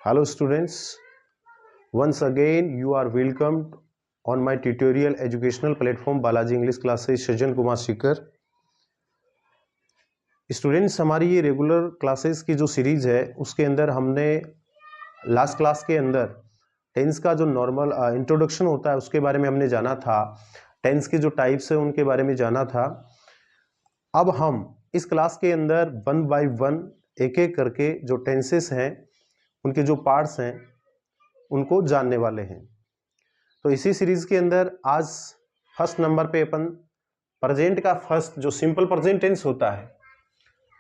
Hello students, once again you are welcomed on my tutorial educational platform Balaji English Classes Sajjan Kumar Sikar. Students, हमारी ये regular classes की जो series है उसके अंदर हमने लास्ट क्लास के अंदर टेंस का जो नॉर्मल इंट्रोडक्शन होता है उसके बारे में हमने जाना था। टेंस के जो टाइप्स है उनके बारे में जाना था। अब हम इस क्लास के अंदर वन बाय वन एक एक करके जो टेंसेस हैं उनके जो पार्ट्स हैं उनको जानने वाले हैं। तो इसी सीरीज के अंदर आज फर्स्ट नंबर पे अपन प्रेजेंट का फर्स्ट जो सिंपल प्रेजेंट टेंस होता है,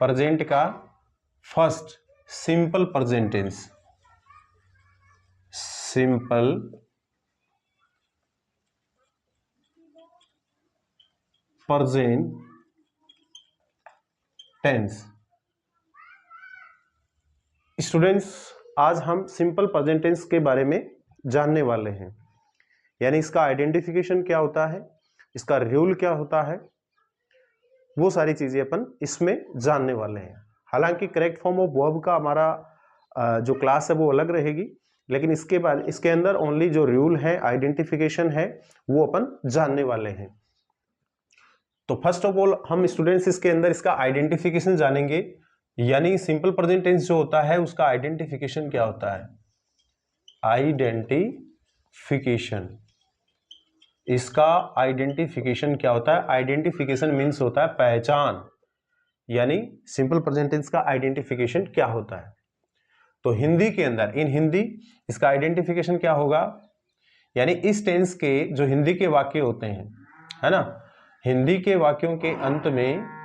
प्रेजेंट का first simple present tense, simple present tense. Students, आज हम सिंपल प्रेजेंट टेंस के बारे में जानने वाले हैं, यानी इसका आइडेंटिफिकेशन क्या होता है, इसका रूल क्या होता है, वो सारी चीजें अपन इसमें जानने वाले हैं। हालांकि करेक्ट फॉर्म ऑफ वर्ब का हमारा जो क्लास है वो अलग रहेगी, लेकिन इसके बाद इसके अंदर ओनली जो रूल है, आइडेंटिफिकेशन है, वो अपन जानने वाले हैं। तो फर्स्ट ऑफ ऑल हम स्टूडेंट्स इसके अंदर इसका आइडेंटिफिकेशन जानेंगे, यानी सिंपल प्रेजेंट टेंस जो होता है उसका आइडेंटिफिकेशन क्या होता है। आइडेंटिफिकेशन, इसका आइडेंटिफिकेशन क्या होता है। आइडेंटिफिकेशन मीन्स होता है पहचान, यानी सिंपल प्रेजेंट टेंस का आइडेंटिफिकेशन क्या होता है। तो हिंदी के अंदर इन हिंदी इसका आइडेंटिफिकेशन क्या होगा, यानी इस टेंस के जो हिंदी के वाक्य होते हैं, है ना, हिंदी के वाक्यों के अंत में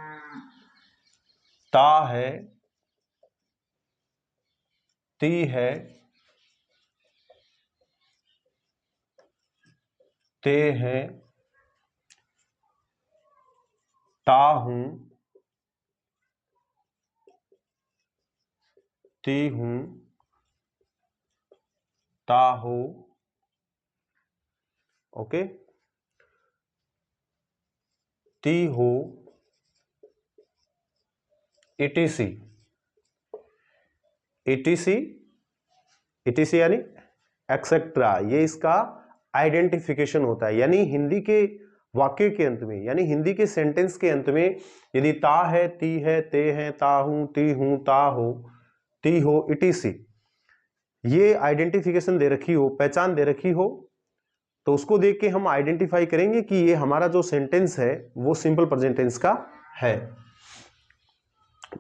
ता है, ती है, ते हैं, ता हूं, ती हूं, ता हो, ओके, ती हो, etc, etc, etc यानी एक्सेट्रा, ये इसका आइडेंटिफिकेशन होता है। यानी हिंदी के वाक्य के अंत में, यानी हिंदी के सेंटेंस के अंत में यदि ता है, ती है, ते हैं, ता हूं, ती हूं, ता हो, ती हो, etc, ये आइडेंटिफिकेशन दे रखी हो, पहचान दे रखी हो, तो उसको देख के हम आइडेंटिफाई करेंगे कि ये हमारा जो सेंटेंस है वो सिंपल प्रेजेंट टेंस का है।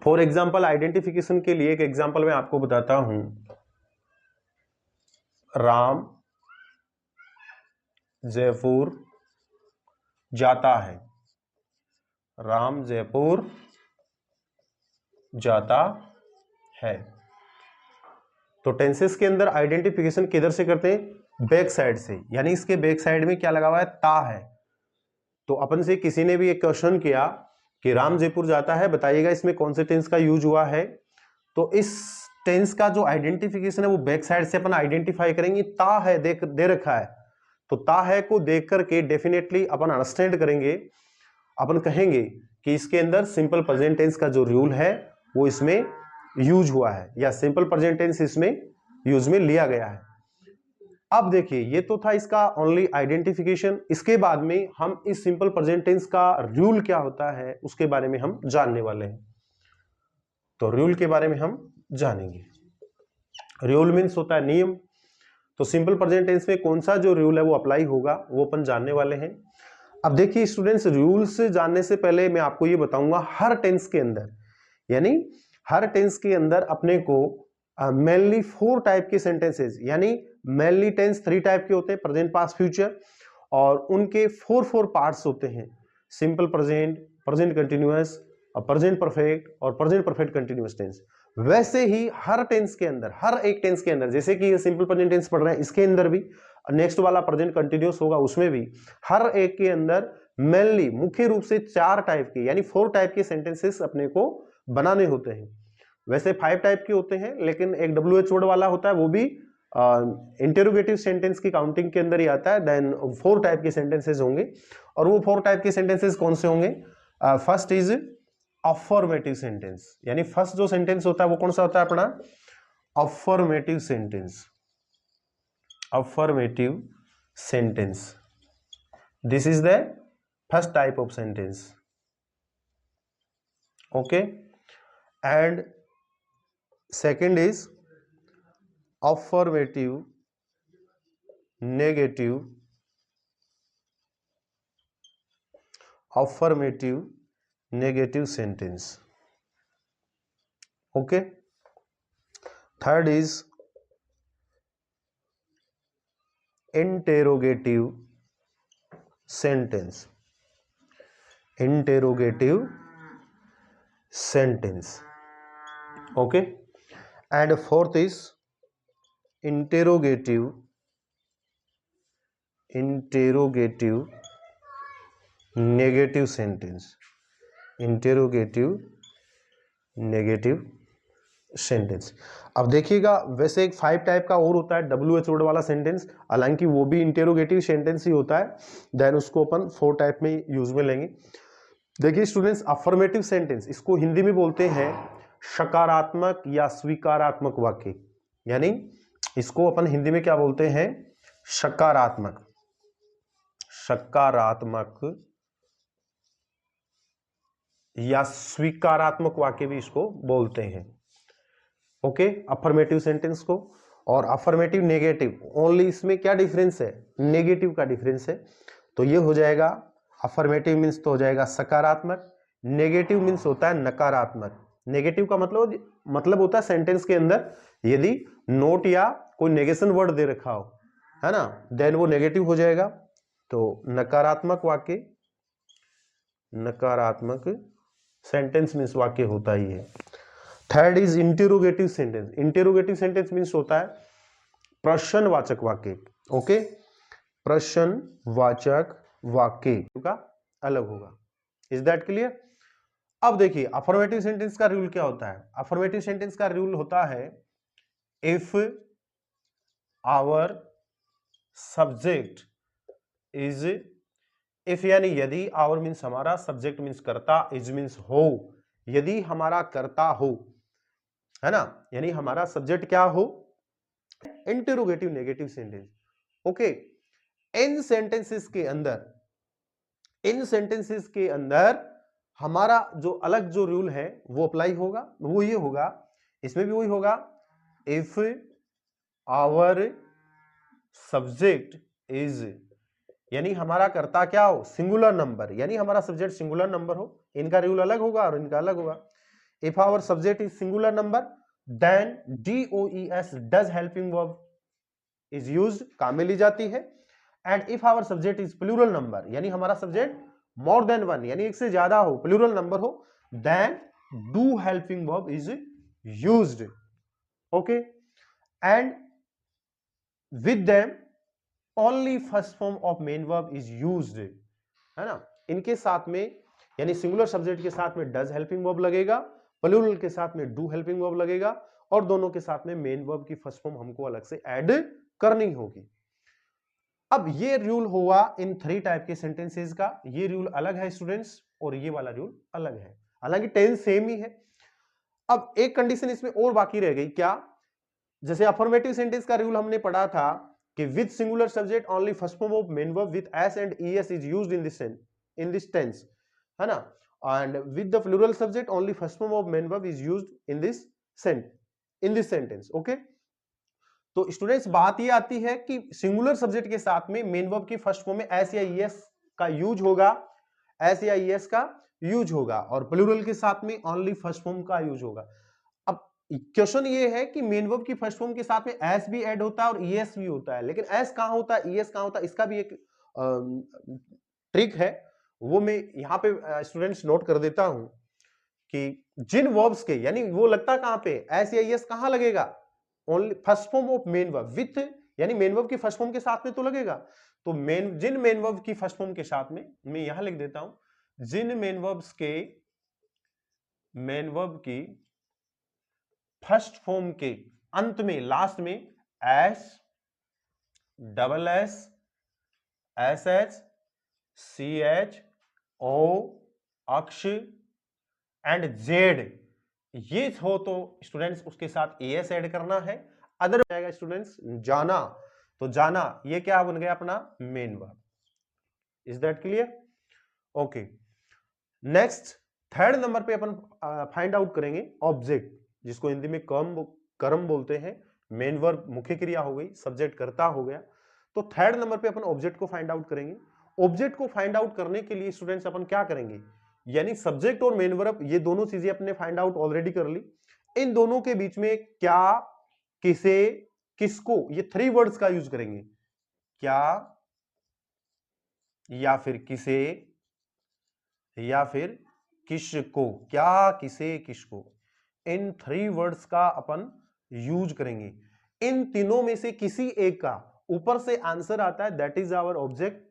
फॉर एग्जाम्पल, आइडेंटिफिकेशन के लिए एक एग्जाम्पल मैं आपको बताता हूं। राम जयपुर जाता है, राम जयपुर जाता है। तो टेंसेस के अंदर आइडेंटिफिकेशन किधर से करते हैं, बैक साइड से, यानी इसके बैक साइड में क्या लगा हुआ है, ता है। तो अपन से किसी ने भी एक क्वेश्चन किया कि राम जयपुर जाता है, बताइएगा इसमें कौन से टेंस का यूज हुआ है। तो इस टेंस का जो आइडेंटिफिकेशन है वो बैक साइड से अपन आइडेंटिफाई करेंगे। ता है दे रखा है, तो ता है को देख करके डेफिनेटली अपन अंडरस्टैंड करेंगे, अपन कहेंगे कि इसके अंदर सिंपल प्रेजेंट टेंस का जो रूल है वो इसमें यूज हुआ है, या सिंपल प्रेजेंट टेंस इसमें यूज में लिया गया है। अब देखिए, ये तो था इसका ओनली आइडेंटिफिकेशन। इसके बाद में हम इस सिंपल प्रेजेंट टेंस का रूल क्या होता है उसके बारे में हम जानने वाले हैं। तो रूल के बारे में हम जानेंगे। रूल मीन्स होता है नियम। तो सिंपल प्रेजेंट टेंस में कौन सा जो रूल है वो अप्लाई होगा वो अपन जानने वाले हैं। अब देखिए स्टूडेंट्स, रूल्स जानने से पहले मैं आपको ये बताऊंगा, हर टेंस के अंदर, यानी हर टेंस के अंदर अपने को मेनली 4 टाइप के सेंटेंसेस, यानी मेनली टेंस 3 टाइप के होते हैं, प्रेजेंट, पास्ट, फ्यूचर, और उनके 4 पार्ट्स होते हैं, simple present, present continuous, present perfect और प्रेजेंट परफेक्ट कंटिन्यूअस टेंस। वैसे ही हर टेंस के अंदर, हर एक टेंस के अंदर, जैसे कि ये सिंपल प्रेजेंट टेंस पढ़ रहे हैं इसके अंदर भी, नेक्स्ट वाला प्रेजेंट कंटिन्यूअस होगा उसमें भी, हर एक के अंदर मेनली मुख्य रूप से 4 टाइप के, यानी 4 टाइप के सेंटेंसेस अपने को बनाने होते हैं। वैसे 5 टाइप के होते हैं, लेकिन एक WH वर्ड वाला होता है, वो भी इंटेरोगेटिव सेंटेंस की काउंटिंग के अंदर ही आता है। देन 4 टाइप के सेंटेंसेस होंगे, और वो 4 टाइप के सेंटेंसेस कौन से होंगे। फर्स्ट इज अफर्मेटिव सेंटेंस, यानी फर्स्ट जो सेंटेंस होता है वो कौन सा होता है अपना, affirmative sentence. Affirmative sentence. This is the first type of sentence. Okay, and second is affirmative negative. Affirmative negative sentence. Okay, third is interrogative sentence. Interrogative sentence. Okay, and fourth is interrogative negative sentence. Interrogative negative sentence. अब देखिएगा, वैसे एक 5 type का और होता है WH word वाला sentence, हालांकि वो भी इंटेरोगेटिव सेंटेंस ही होता है, देन उसको अपन 4 टाइप में यूज में लेंगे. देखिए स्टूडेंट्स, अफर्मेटिव सेंटेंस इसको हिंदी में बोलते हैं सकारात्मक या स्वीकारात्मक वाक्य. यानी इसको अपन हिंदी में क्या बोलते हैं? सकारात्मक. सकारात्मक या स्वीकारात्मक वाक्य भी इसको बोलते हैं. ओके, अफर्मेटिव सेंटेंस को. और अफर्मेटिव नेगेटिव, ओनली इसमें क्या डिफरेंस है? नेगेटिव का डिफरेंस है. तो ये हो जाएगा, अफर्मेटिव मीन्स तो हो जाएगा सकारात्मक, नेगेटिव मीन्स होता है नकारात्मक. नेगेटिव का मतलब होता है सेंटेंस के अंदर यदि नोट या कोई नेगेशन वर्ड दे रखा हो, है ना, देन वो नेगेटिव हो जाएगा. तो नकारात्मक वाक्य, नकारात्मक सेंटेंस मीन्स वाक्य होता ही है. Third is interrogative sentence. Interrogative sentence means होता है प्रश्नवाचक वाक्य. ओके, प्रश्नवाचक वाक्य का अलग होगा. Is that clear? अब देखिए अफर्मेटिव सेंटेंस का रूल क्या होता है. अफर्मेटिव सेंटेंस का रूल होता है if our subject is, if यानी यदि, आवर मीन्स हमारा, सब्जेक्ट मीन्स कर्ता, इज मीन्स हो, यदि हमारा कर्ता हो, है ना, यानी हमारा सब्जेक्ट क्या हो, इंटेरोगेटिव नेगेटिव सेंटेंस. ओके, इन सेंटेंसेस के अंदर हमारा जो अलग जो रूल है वो अप्लाई होगा. वो ये होगा, इसमें भी वही होगा, इफ आवर सब्जेक्ट इज, यानी हमारा कर्ता क्या हो, सिंगुलर नंबर, यानी हमारा सब्जेक्ट सिंगुलर नंबर हो. इनका रूल अलग होगा और इनका अलग होगा. If our subject is singular number, then DOES does helping verb is used, काम में ली जाती है. And if our subject is plural number, यानी हमारा सब्जेक्ट मोर देन वन, यानी एक से ज्यादा हो, प्लूरल नंबर हो, then do helping verb is used. Okay, and with them only first form of main verb is used, है ना. इनके साथ में, यानी सिंगुलर सब्जेक्ट के साथ में डज हेल्पिंग वर्ब लगेगा, प्लूरल के साथ में डू हेल्पिंग वर्ब लगेगा, और दोनों के साथ में मेन वर्ब की फर्स्ट फॉर्म हमको अलग से ऐड करनी होगी. अब ये रूल हुआ इन 3 टाइप के सेंटेंसेस का. ये रूल अलग है स्टूडेंट्स, और ये वाला रूल अलग है, हालांकि टेंस सेम ही है. अब एक कंडीशन इसमें और बाकी रह गई, क्या? जैसे अफर्मेटिव सेंटेंस का रूल हमने पढ़ा था कि with singular subject only first form of main verb with S and ES is used in this tense, है ना. And with the plural subject only first form of main verb is used in this sentence. Okay, तो students बात ये आती है कि singular subject के साथ में मेन वर्ब की फर्स्ट फॉर्म में एस या ईएस का यूज होगा, एस या ईएस का यूज होगा, और प्लूरल के साथ में ओनली फर्स्ट फॉर्म का यूज होगा. अब क्वेश्चन ये है कि मेन वर्ब की फर्स्ट फॉर्म के साथ में एस भी ऐड होता है और ईएस भी होता है, लेकिन एस कहां होता है, ईएस कहां होता है, इसका भी एक ट्रिक है. वो मैं यहां पे स्टूडेंट्स नोट कर देता हूं कि जिन वर्ब्स के, यानी वो लगता कहां पे, एस या ईएस कहां लगेगा, only first form of main verb with, यानी मेन वर्ब की फर्स्ट फॉर्म के साथ में तो लगेगा. तो जिन मेन वर्ब की फर्स्ट फॉर्म के साथ में, मैं यहां लिख देता हूं, जिन मेन वर्ब की फर्स्ट फॉर्म के अंत में, लास्ट में S, double S, S H, CH, O, अक्ष एंड जेड, ये हो तो स्टूडेंट्स उसके साथ एस ऐड करना है, अदर जाएगा स्टूडेंट्स जाना, तो जाना ये क्या बन गया अपना main verb. Is that clear? Okay, next third number पे अपन फाइंड आउट करेंगे ऑब्जेक्ट, जिसको हिंदी में कर्म बोलते हैं। मेन वर्ब मुख्य क्रिया हो गई, सब्जेक्ट कर्ता हो गया, तो थर्ड नंबर पे अपन ऑब्जेक्ट को फाइंड आउट करेंगे। ऑब्जेक्ट को फाइंड आउट करने के लिए स्टूडेंट्स अपन क्या करेंगे, यानी सब्जेक्ट और मेन वर्ब ये दोनों चीजें अपने फाइंड आउट ऑलरेडी कर ली, इन दोनों के बीच में क्या, किसे, किसको, ये थ्री वर्ड्स का यूज करेंगे, क्या या फिर किसे या फिर किसको, क्या किसे किसको, इन थ्री वर्ड्स का अपन यूज करेंगे। इन तीनों में से किसी एक का ऊपर से आंसर आता है, दैट इज आवर ऑब्जेक्ट,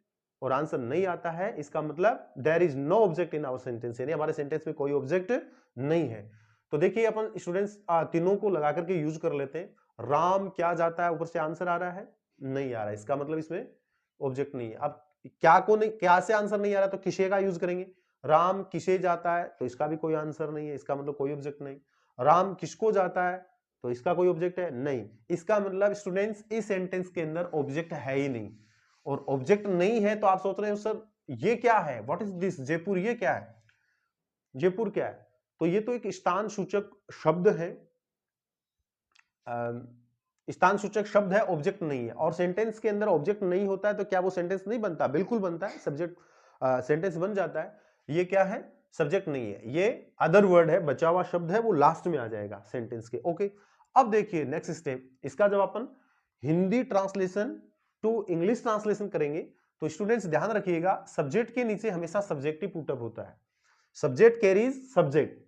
और आंसर नहीं आता है, इसका मतलब there is no object in our sentence, यानी हमारे सेंटेंस में कोई ऑब्जेक्ट नहीं है। तो देखिए अपन स्टूडेंट्स तीनों को लगा करके यूज कर लेते हैं। राम क्या जाता है, ऊपर से आंसर आ रहा है, नहीं आ रहा है, इसका मतलब इसमें ऑब्जेक्ट नहीं है। अब क्या को नहीं, क्या से आंसर नहीं आ रहा तो किसे का यूज करेंगे। राम किसे जाता है, तो इसका भी कोई आंसर नहीं है, इसका मतलब कोई ऑब्जेक्ट नहीं। राम किसको जाता है, तो इसका कोई ऑब्जेक्ट है नहीं, इसका मतलब स्टूडेंट्स इस सेंटेंस के अंदर ऑब्जेक्ट है ही नहीं। और ऑब्जेक्ट नहीं है तो आप सोच रहे हो सर ये क्या है, व्हाट इज दिस जयपुर, ये क्या है, जयपुर क्या है, तो ये तो एक स्थान सूचक शब्द है, स्थान सूचक शब्द है, ऑब्जेक्ट नहीं है। और सेंटेंस के अंदर ऑब्जेक्ट नहीं होता है तो क्या वो सेंटेंस नहीं बनता, बिल्कुल बनता है, सब्जेक्ट सेंटेंस बन जाता है। ये क्या है, सब्जेक्ट नहीं है, ये अदर वर्ड है, बचा हुआ शब्द है, वो लास्ट में आ जाएगा सेंटेंस के। ओके, अब देखिए नेक्स्ट स्टेप, इसका जब अपन Hindi translation to English translation करेंगे तो स्टूडेंट्स ध्यान रखिएगा, सब्जेक्ट के नीचे हमेशा सब्जेक्टिव पुटअप होता है, subject carries subject,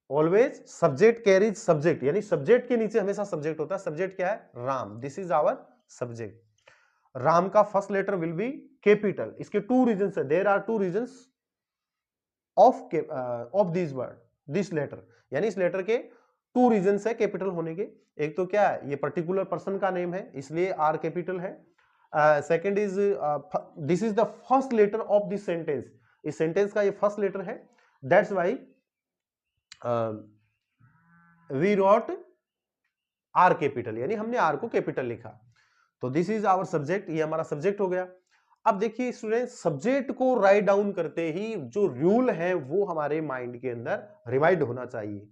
always subject carries subject, यानी सब्जेक्ट के नीचे हमेशा सब्जेक्ट होता है। सब्जेक्ट क्या है, Ram, this is our subject. Ram का first letter will be capital, इसके टू रीजंस है, there are two reasons of this word, this letter, यानी इस लेटर के टू रीजंस है कैपिटल होने के। एक तो क्या है, ये पर्टिकुलर पर्सन का नेम है इसलिए आर कैपिटल है। Second is this is the first letter of this sentence, इस सेंटेंस का ये फर्स्ट लेटर है, that's why we wrote R capital, यानी हमने आर को कैपिटल लिखा। तो दिस इज आवर सब्जेक्ट, ये हमारा सब्जेक्ट हो गया। अब देखिए स्टूडेंट, सब्जेक्ट को राइट डाउन करते ही जो रूल है वो हमारे माइंड के अंदर रिवाइड होना चाहिए।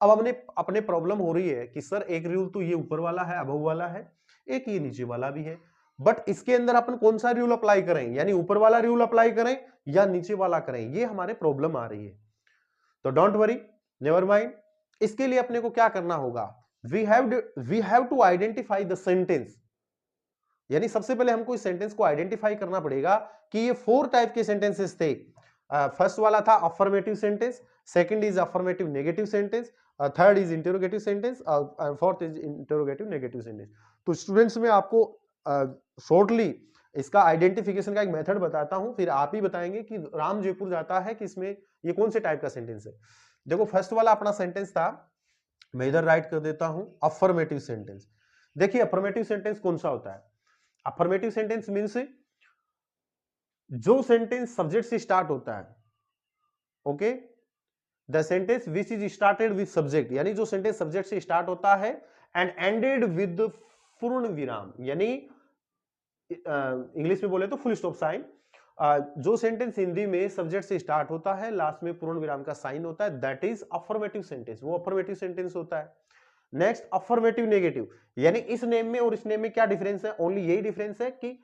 अब हमने अपने प्रॉब्लम हो रही है कि सर एक रूल तो ये ऊपर वाला है, अबव वाला है, एक ये नीचे वाला भी है, बट इसके अंदर अपन कौन सा रूल अप्लाई करें, यानी ऊपर वाला रूल अप्लाई करें या नीचे वाला करें, ये हमारे प्रॉब्लम आ रही है। तो डोंट वरी, नेवर माइंड, इसके लिए अपने को क्या करना होगा, we have to identify the sentence, यानी सबसे पहले हमको इस सेंटेंस को आइडेंटिफाई करना पड़ेगा कि ये फोर टाइप के सेंटेंसेस थे। फर्स्ट वाला था affirmative sentence, second is affirmative negative sentence, third is interrogative sentence, fourth is interrogative negative sentence. तो स्टूडेंट्स में आपको शॉर्टली इसका आइडेंटिफिकेशन का एक मेथड बताता हूं, फिर आप ही बताएंगे कि राम जयपुर जाता है कि इसमें ये कौन से टाइप का सेंटेंस है। देखो फर्स्ट वाला अपना सेंटेंस था, मैं इधर राइट कर देता हूं, अफर्मेटिव सेंटेंस। देखिए अफर्मेटिव सेंटेंस कौन सा होता है, अफर्मेटिव सेंटेंस मींस जो सेंटेंस सब्जेक्ट से स्टार्ट होता है, okay, the sentence which is started with subject, यानी जो सेंटेंस सब्जेक्ट से स्टार्ट होता है एंड एंडेड विद पूर्ण विराम, यानी इंग्लिश में बोले तो फुल स्टॉप साइन। जो सेंटेंस हिंदी में सब्जेक्ट से स्टार्ट होता है, लास्ट में पूर्ण विराम का साइन होता है, दैट इज अफर्मेटिव सेंटेंस, वो अफर्मेटिव सेंटेंस होता है। नेक्स्ट अफर्मेटिव नेगेटिव, यानी इस नेम में और इस नेम में क्या डिफरेंस है, ओनली यही डिफरेंस है कि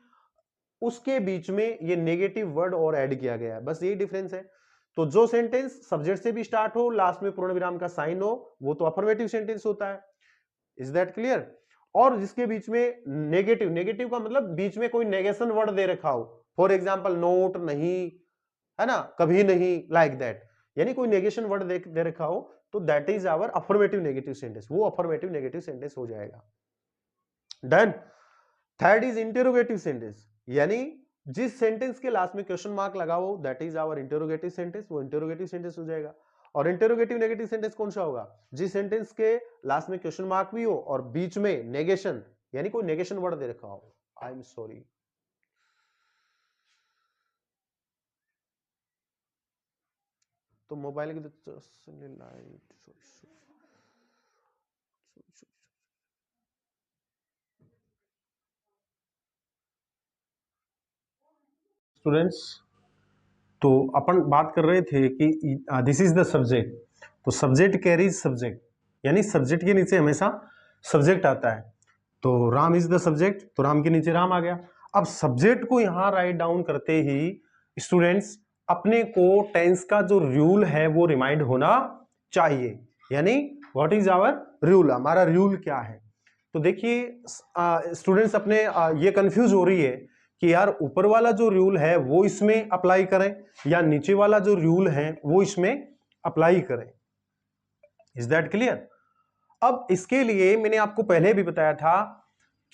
उसके बीच में ये नेगेटिव वर्ड और ऐड किया गया है, बस यही डिफरेंस है। तो जो सेंटेंस सब्जेक्ट से भी स्टार्ट हो, लास्ट में पूर्ण विराम का साइन हो, वो तो अफर्मेटिव सेंटेंस होता है। Is that clear? और जिसके बीच में नेगेटिव, नेगेटिव का मतलब बीच में कोई नेगेशन वर्ड दे रखा हो, फॉर एग्जाम्पल नोट, नहीं, है ना, कभी नहीं, लाइक दैट, यानी कोई नेगेशन वर्ड दे रखा हो, तो that is our affirmative negative sentence, वो अफर्मेटिव नेगेटिव सेंटेंस हो जाएगा। Done. Third is interrogative sentence, यानी जिस सेंटेंस के लास्ट में क्वेश्चन मार्क लगा हो, that is our interrogative sentence, वो इंटरोगेटिव सेंटेंस हो जाएगा। और इंटरोगेटिव नेगेटिव सेंटेंस कौन सा होगा, जिस सेंटेंस के लास्ट में क्वेश्चन मार्क भी हो और बीच में नेगेशन, यानी कोई नेगेशन वर्ड दे रखा हो। आई एम सॉरी, तो मोबाइल की लाइट स्टूडेंट्स, तो अपन बात कर रहे थे कि दिस इज द सब्जेक्ट, तो सब्जेक्ट कैरीज सब्जेक्ट, यानी सब्जेक्ट के नीचे हमेशा सब्जेक्ट आता है। तो राम इज द सब्जेक्ट, तो राम के नीचे राम आ गया। अब सब्जेक्ट को यहां राइट डाउन करते ही स्टूडेंट्स अपने को टेंस का जो रूल है वो रिमाइंड होना चाहिए, यानी व्हाट इज आवर रूल, हमारा रूल क्या है। तो देखिए स्टूडेंट्स अपने ये कंफ्यूज हो रही है कि यार ऊपर वाला जो रूल है वो इसमें अप्लाई करें या नीचे वाला जो रूल है वो इसमें अप्लाई करें। Is that clear? अब इसके लिए मैंने आपको पहले भी बताया था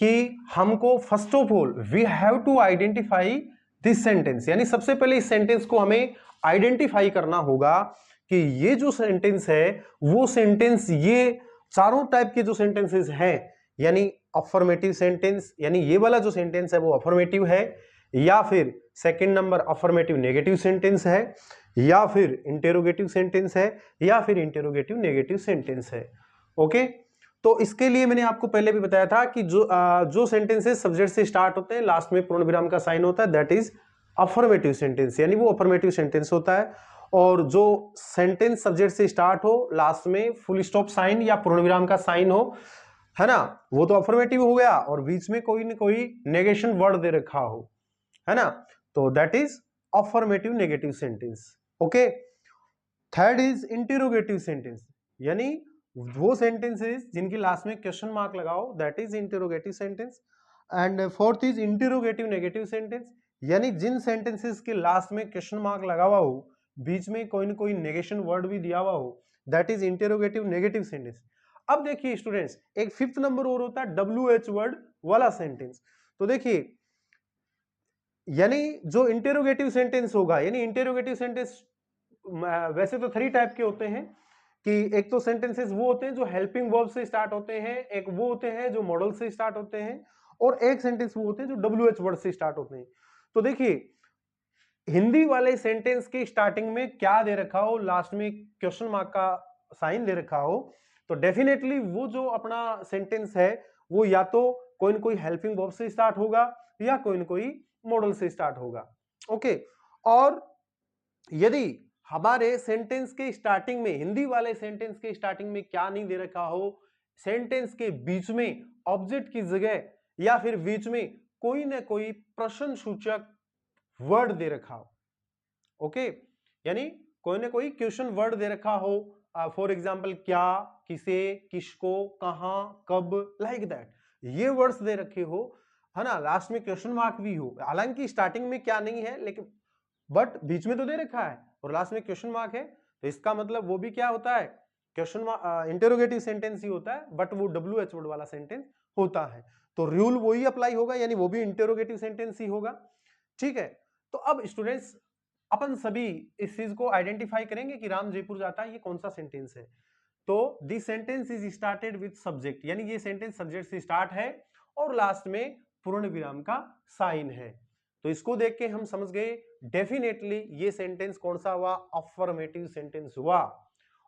कि हमको first of all we have to identify this sentence, यानी सबसे पहले इस सेंटेंस को हमें आइडेंटिफाई करना होगा कि ये जो सेंटेंस है वो सेंटेंस, ये चारों टाइप के जो सेंटेंसेस हैं, यानी अफर्मेटिव सेंटेंस, यानी ये वाला जो सेंटेंस है वो अफर्मेटिव है, या फिर second number affirmative negative sentence है, या फिर इंटेरोगेटिव सेंटेंस है, या फिर इंटेरोगेटिव नेगेटिव सेंटेंस है। ओके, तो इसके लिए मैंने आपको पहले भी बताया था कि जो सेंटेंसेस सब्जेक्ट से स्टार्ट होते हैं, लास्ट में पूर्ण विराम का साइन होता है, दैट इज अफर्मेटिव सेंटेंस, यानी वो अफर्मेटिव सेंटेंस होता है। और जो सेंटेंस सब्जेक्ट से स्टार्ट हो, लास्ट में फुल स्टॉप साइन या पूर्ण विराम का साइन हो, है ना, वो तो अफर्मेटिव हो गया, और बीच में कोई ना कोई नेगेशन वर्ड दे रखा हो, है ना, तो that is affirmative negative sentence. Okay, third is interrogative sentence, यानी वो सेंटेंसेस जिनकी लास्ट में क्वेश्चन मार्क लगाओ, that is interrogative sentence. And fourth is interrogative negative sentence, यानी जिन सेंटेंसेस के लास्ट में क्वेश्चन मार्क लगा हुआ हो, बीच में कोई ना कोई नेगेशन वर्ड भी दिया हुआ हो, that is interrogative negative sentence. अब देखिए स्टूडेंट्स, एक फिफ्थ नंबर और होता है WH वर्ड वाला सेंटेंस। तो देखिए, यानी जो इंटेरोगेटिव सेंटेंस होगा, यानी इंटेरोगेटिव सेंटेंस वैसे तो 3 टाइप के होते हैं, कि एक तो सेंटेंसेस वो होते हैं जो हेल्पिंग वर्ब से स्टार्ट होते हैं, एक वो होते हैं जो मॉडल से स्टार्ट होते हैं, और एक सेंटेंस वो होते हैं जो WH वर्ड से स्टार्ट होते हैं। तो देखिए, हिंदी वाले सेंटेंस की स्टार्टिंग में क्या दे रखा हो, लास्ट में क्वेश्चन मार्क का साइन दे रखा हो, तो डेफिनेटली वो जो अपना सेंटेंस है वो या तो कोई ना कोई हेल्पिंग वर्ब से स्टार्ट होगा या कोई ना कोई मॉडल से स्टार्ट होगा। ओके, और यदि हमारे सेंटेंस के स्टार्टिंग में, हिंदी वाले सेंटेंस के स्टार्टिंग में क्या नहीं दे रखा हो, सेंटेंस के बीच में ऑब्जेक्ट की जगह या फिर बीच में कोई ना कोई प्रश्न सूचक वर्ड दे रखा हो, ओके, यानी कोई ना कोई क्वेश्चन वर्ड दे रखा हो, फॉर एग्जाम्पल क्या, किसे, किसको, कहां, कब, लाइक दैट, ये वर्ड्स दे रखे हो, है ना, लास्ट में क्वेश्चन मार्क भी हो, हालांकि स्टार्टिंग में क्या नहीं है लेकिन बट बीच में तो दे रखा है और लास्ट में क्वेश्चन मार्क है, तो इसका मतलब वो भी क्या होता है, क्वेश्चन मार्क, इंटेरोगेटिव सेंटेंस ही होता है, बट वो WH वर्ड वाला सेंटेंस होता है। तो रूल वही अप्लाई होगा, यानी वो भी इंटेरोगेटिव सेंटेंस ही होगा। ठीक है, तो अब स्टूडेंट्स अपन सभी इस चीज को आइडेंटिफाई करेंगे कि राम जयपुर जाता है, ये कौन सा सेंटेंस है। तो this sentence is started with subject, यानी ये सेंटेंस सब्जेक्ट से स्टार्ट है और लास्ट में पूर्ण विराम का साइन है। तो इसको देख के हम समझ गए डेफिनेटली ये सेंटेंस कौन सा हुआ, अफर्मेटिव सेंटेंस हुआ।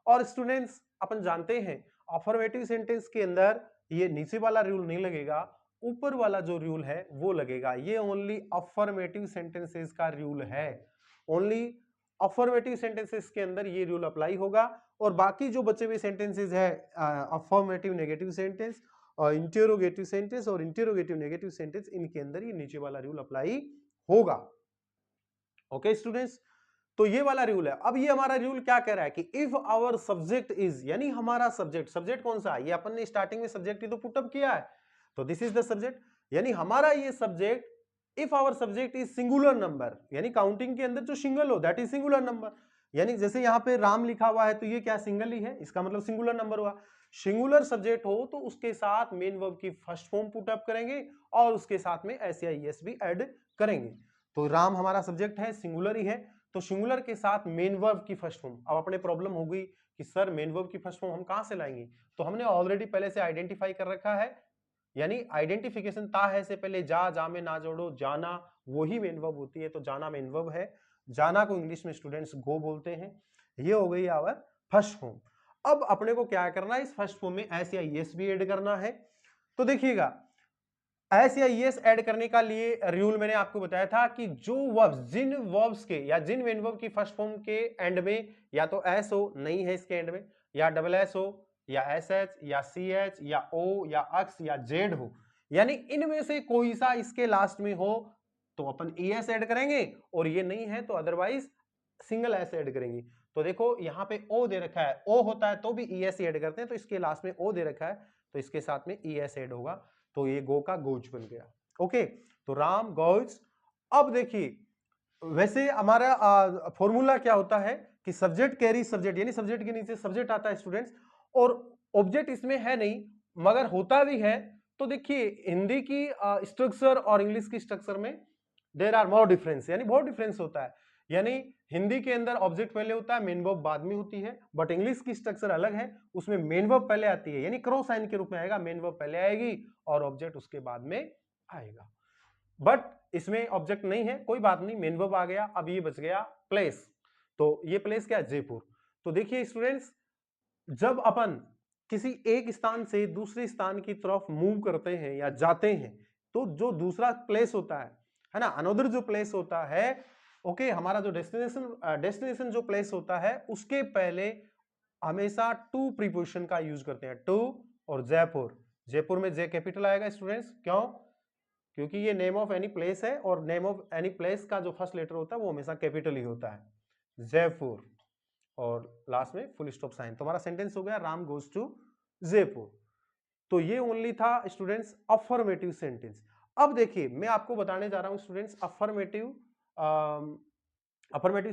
और स्टूडेंट्स अपन जानते हैं अफर्मेटिव सेंटेंस के अंदर ये नीचे वाला रूल नहीं लगेगा, ऊपर वाला जो रूल है वो लगेगा। ये ओनली अफर्मेटिव सेंटेंसेस का रूल है, ओनली अफर्मेटिव सेंटेंसेस के अंदर ये रूल अप्लाई होगा। और बाकी जो बचे हुए सेंटेंसेस है, अफर्मेटिव नेगेटिव सेंटेंस और इंटेरोगेटिव सेंटेंस और इंटेरोगेटिव नेगेटिव सेंटेंस, इनके अंदर ये नीचे वाला रूल अप्लाई होगा। ओके स्टूडेंट्स, तो ये वाला रूल है। अब ये हमारा रूल क्या कह रहा है कि इफ आवर सब्जेक्ट इज, यानी हमारा सब्जेक्ट, सब्जेक्ट कौन सा है, ये अपन ने स्टार्टिंग में सब्जेक्ट ही तो पुटअप किया है, तो दिस इज द सब्जेक्ट, यानी हमारा ये subject, if our subject is singular number, यानी काउंटिंग के अंदर जो सिंगल हो दैट इज सिंगुलर नंबर, यानी जैसे यहां पे राम लिखा हुआ है तो ये क्या सिंगल ही है, इसका मतलब सिंगुलर नंबर हुआ। सिंगुलर सब्जेक्ट हो तो उसके साथ मेन वर्ब की फर्स्ट फॉर्म पुटअप करेंगे और उसके साथ में एस या ईएस भी ऐड करेंगे। तो राम हमारा सब्जेक्ट है, सिंगुलर ही है, तो सिंगुलर के साथ मेन वर्ब की फर्स्ट फॉर्म। अब अपने प्रॉब्लम हो गई कि सर मेन वर्ब की फर्स्ट फॉर्म हम कहां से लाएंगे, तो हमने ऑलरेडी पहले से आइडेंटिफाई कर रखा है, यानी आइडेंटिफिकेशन ता है से पहले जा में ना जोड़ो, जाना वही मेन वर्ब होती है, तो जाना मेन वर्ब है। जाना को इंग्लिश में स्टूडेंट्स गो बोलते हैं, ये हो गई आवर फर्स्ट फॉर्म। अब अपने को क्या करना है, इस फर्स्ट फॉर्म में एस या ईएस भी ऐड करना है। तो देखिएगा एस या ईएस ऐड करने का लिए रूल मैंने आपको बताया था कि जो वर्ब्स, जिन वर्ब्स के या जिन मेन वर्ब की फर्स्ट फॉर्म के एंड में या तो एस हो, नहीं है इसके एंड में, या डबल एस हो, या एस एच, या सी एच, या ओ, या एक्स, या जेड हो, यानी इनमें से कोई सा इसके लास्ट में हो तो अपन ईएस ऐड करेंगे, और ये नहीं है तो अदरवाइज सिंगल एस ऐड करेंगे। तो देखो यहाँ पे ओ दे रखा है, ओ होता है तो भी ईएस ऐड करते हैं, तो इसके लास्ट में ओ दे रखा है तो इसके साथ में ईएस ऐड होगा, तो ये गो का गोज बन गया। ओके, तो राम गोज। अब देखिए वैसे हमारा फॉर्मूला क्या होता है कि सब्जेक्ट कैरी सब्जेक्ट, यानी सब्जेक्ट के नीचे सब्जेक्ट आता है स्टूडेंट्स, और ऑब्जेक्ट इसमें है नहीं मगर होता भी है। तो देखिए हिंदी की स्ट्रक्चर और इंग्लिश की स्ट्रक्चर में देयर आर मोर डिफरेंस, यानी बहुत डिफरेंस होता है। यानी हिंदी के अंदर ऑब्जेक्ट पहले होता है, मेन वर्ब बाद में होती है, बट इंग्लिश की स्ट्रक्चर अलग है, उसमें मेन वर्ब पहले आती है, यानी क्रॉस साइन के रूप में आएगा, मेन वर्ब पहले आएगी और ऑब्जेक्ट उसके बाद में आएगा। बट इसमें ऑब्जेक्ट नहीं है, कोई बात नहीं, मेन वर्ब आ गया। अब ये बच गया प्लेस, तो ये प्लेस क्या है, जयपुर। तो देखिए स्टूडेंट्स, जब अपन किसी एक स्थान से दूसरे स्थान की तरफ मूव करते हैं या जाते हैं, तो जो दूसरा प्लेस होता है ना, अनदर जो प्लेस होता है, ओके, हमारा जो डेस्टिनेशन जो प्लेस होता है उसके पहले हमेशा टू प्रीपोजिशन का यूज करते हैं, टू और जयपुर। जयपुर में जे कैपिटल आएगा स्टूडेंट्स, क्यों? क्योंकि ये नेम ऑफ एनी प्लेस है, और नेम ऑफ एनी प्लेस का जो फर्स्ट लेटर होता है वो हमेशा कैपिटल ही होता है, जयपुर, और लास्ट में फुल स्टॉप साइन। तुम्हारा सेंटेंस हो गया राम गोज टू जयपुर। तो ये ओनली था स्टूडेंट्स अफर्मेटिव सेंटेंस। अब देखिए मैं आपको बताने जा रहा हूं स्टूडेंट्स अफर्मेटिव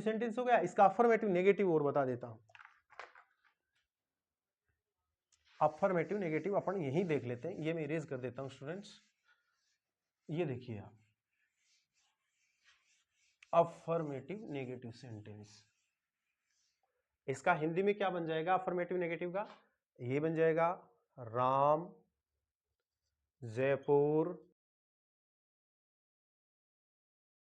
सेंटेंस हो गया, इसका अफर्मेटिव नेगेटिव और बता देता हूं। अफर्मेटिव नेगेटिव अपन यही देख लेते हैं, ये मैं इरेज कर देता हूं स्टूडेंट्स। ये देखिए आप, अफर्मेटिव नेगेटिव सेंटेंस, इसका हिंदी में क्या बन जाएगा अफर्मेटिव नेगेटिव का? ये बन जाएगा राम जयपुर